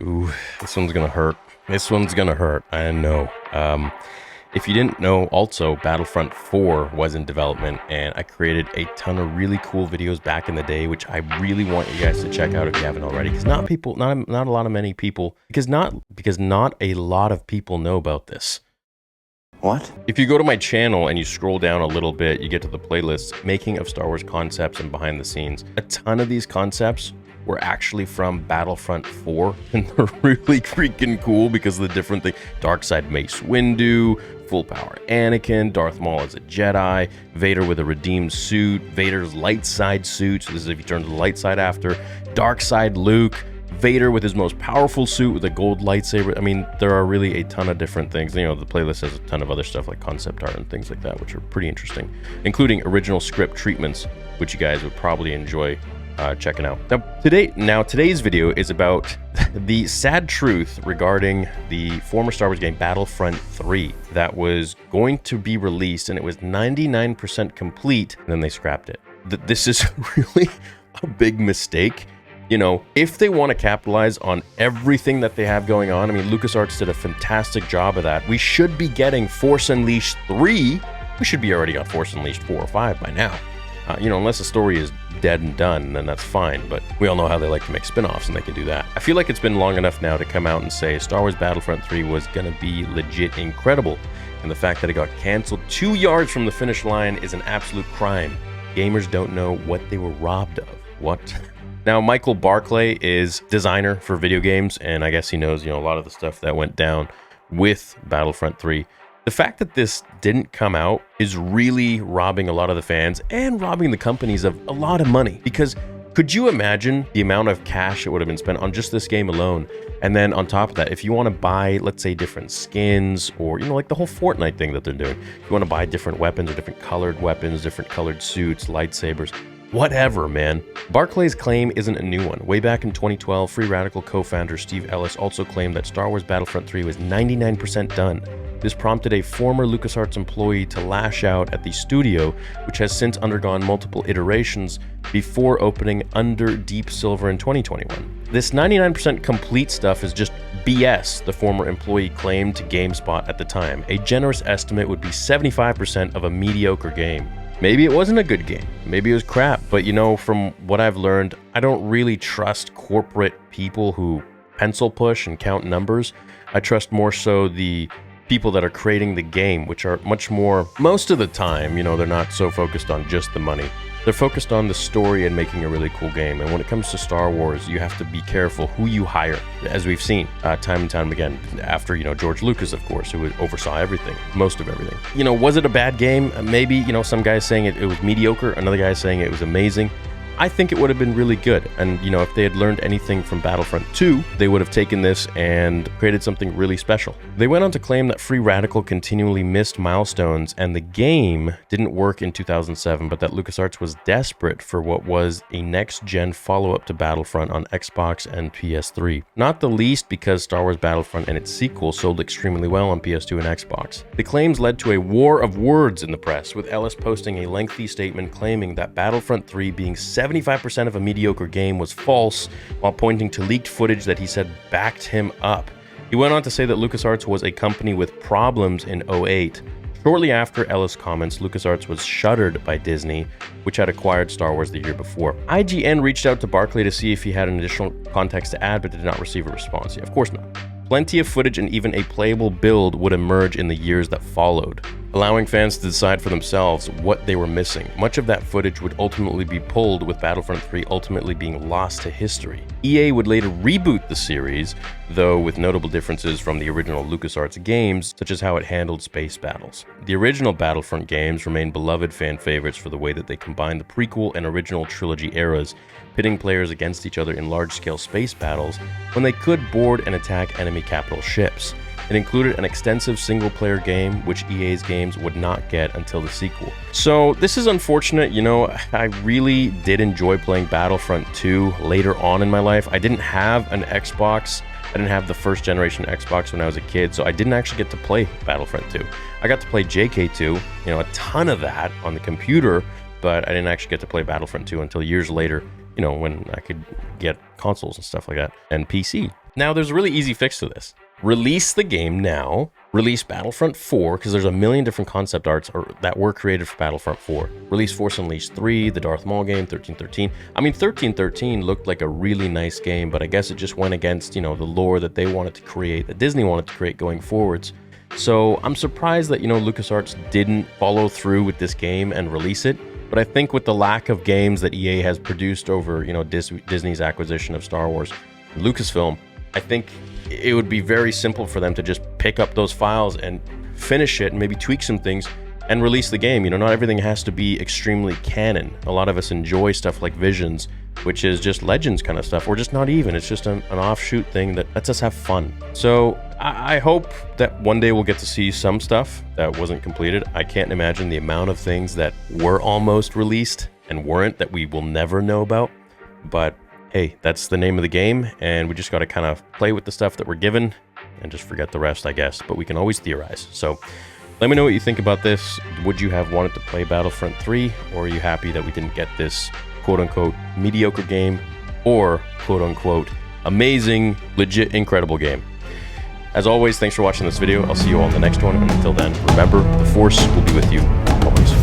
Ooh, this one's gonna hurt. This one's gonna hurt, I know. If you didn't know, also, Battlefront 4 was in development, and I created a ton of really cool videos back in the day, which I really want you guys to check out if you haven't already, because not a lot of people know about this. What? If you go to my channel and you scroll down a little bit, you get to the playlist, Making of Star Wars Concepts and Behind the Scenes. A ton of these concepts were actually from Battlefront 4, and they're really freaking cool because of the different things. Darkside Mace Windu, full power Anakin, Darth Maul as a Jedi, Vader with a redeemed suit, Vader's light side suit, so this is if you turn to the light side after, dark side Luke, Vader with his most powerful suit with a gold lightsaber. I mean, there are really a ton of different things. You know, the playlist has a ton of other stuff like concept art and things like that, which are pretty interesting, including original script treatments, which you guys would probably enjoy checking out. Today's video is about the sad truth regarding the former Star Wars game Battlefront 3 that was going to be released, and it was 99% complete, and then they scrapped it. This is really a big mistake. You know, if they want to capitalize on everything that they have going on, I mean, LucasArts did a fantastic job of that. We should be getting Force Unleashed 3. We should be already on Force Unleashed 4 or 5 by now. You know, unless the story is dead and done, then that's fine. But we all know how they like to make spin-offs, and they can do that. I feel like it's been long enough now to come out and say Star Wars Battlefront 3 was going to be legit incredible. And the fact that it got canceled 2 yards from the finish line is an absolute crime. Gamers don't know what they were robbed of. What? Now, Michael Barclay is designer for video games, and I guess he knows, you know, a lot of the stuff that went down with Battlefront 3. The fact that this didn't come out is really robbing a lot of the fans and robbing the companies of a lot of money. Because could you imagine the amount of cash that would have been spent on just this game alone? And then on top of that, if you want to buy, let's say, different skins, or, you know, like the whole Fortnite thing that they're doing, you want to buy different weapons or different colored suits, lightsabers, whatever, man. Barclay's claim isn't a new one. Way back in 2012, Free Radical co-founder Steve Ellis also claimed that Star Wars Battlefront 3 was 99% done. This prompted a former LucasArts employee to lash out at the studio, which has since undergone multiple iterations before opening under Deep Silver in 2021. This 99% complete stuff is just BS, the former employee claimed to GameSpot at the time. A generous estimate would be 75% of a mediocre game. Maybe it wasn't a good game. Maybe it was crap. But, you know, from what I've learned, I don't really trust corporate people who pencil push and count numbers. I trust more so the people that are creating the game, which are much more, most of the time, you know, they're not so focused on just the money. They're focused on the story and making a really cool game. And when it comes to Star Wars, you have to be careful who you hire, as we've seen time and time again. After, you know, George Lucas, of course, who oversaw everything, most of everything. You know, was it a bad game? Maybe, you know, some guys saying it was mediocre, another guy saying it was amazing. I think it would have been really good. And, you know, if they had learned anything from Battlefront 2, they would have taken this and created something really special. They went on to claim that Free Radical continually missed milestones and the game didn't work in 2007, but that LucasArts was desperate for what was a next-gen follow-up to Battlefront on Xbox and PS3. Not the least because Star Wars Battlefront and its sequel sold extremely well on PS2 and Xbox. The claims led to a war of words in the press, with Ellis posting a lengthy statement claiming that Battlefront 3 being 75% of a mediocre game was false, while pointing to leaked footage that he said backed him up. He went on to say that LucasArts was a company with problems in 2008. Shortly after Ellis' comments, LucasArts was shuttered by Disney, which had acquired Star Wars the year before. IGN reached out to Barclay to see if he had an additional context to add, but did not receive a response. Yeah, of course not. Plenty of footage and even a playable build would emerge in the years that followed, allowing fans to decide for themselves what they were missing. Much of that footage would ultimately be pulled, with Battlefront 3 ultimately being lost to history. EA would later reboot the series, though with notable differences from the original LucasArts games, such as how it handled space battles. The original Battlefront games remain beloved fan favorites for the way that they combine the prequel and original trilogy eras, pitting players against each other in large-scale space battles when they could board and attack enemy capital ships. It included an extensive single-player game, which EA's games would not get until the sequel. So this is unfortunate. You know, I really did enjoy playing Battlefront 2 later on in my life. I didn't have an Xbox. I didn't have the first generation Xbox when I was a kid, so I didn't actually get to play Battlefront 2. I got to play JK2, you know, a ton of that on the computer, but I didn't actually get to play Battlefront 2 until years later, you know, when I could get consoles and stuff like that, and PC. Now, there's a really easy fix to this. Release the game now. Release Battlefront 4, because there's a million different concept arts that were created for Battlefront 4. Release Force Unleashed 3, the Darth Maul game, 1313. I mean, 1313 looked like a really nice game, but I guess it just went against, you know, the lore that they wanted to create, that Disney wanted to create going forwards. So I'm surprised that, you know, LucasArts didn't follow through with this game and release it. But I think with the lack of games that EA has produced over, you know, Disney's acquisition of Star Wars, Lucasfilm, I think it would be very simple for them to just pick up those files and finish it and maybe tweak some things and release the game. You know, not everything has to be extremely canon. A lot of us enjoy stuff like Visions, which is just Legends kind of stuff, or just not even. It's just an offshoot thing that lets us have fun. So I hope that one day we'll get to see some stuff that wasn't completed. I can't imagine the amount of things that were almost released and weren't that we will never know about. But hey, that's the name of the game, and we just got to kind of play with the stuff that we're given and just forget the rest, I guess. But we can always theorize. So let me know what you think about this. Would you have wanted to play Battlefront 3, or are you happy that we didn't get this quote-unquote mediocre game, or quote-unquote amazing, legit, incredible game? As always, thanks for watching this video. I'll see you all in the next one, and until then, remember, the Force will be with you always.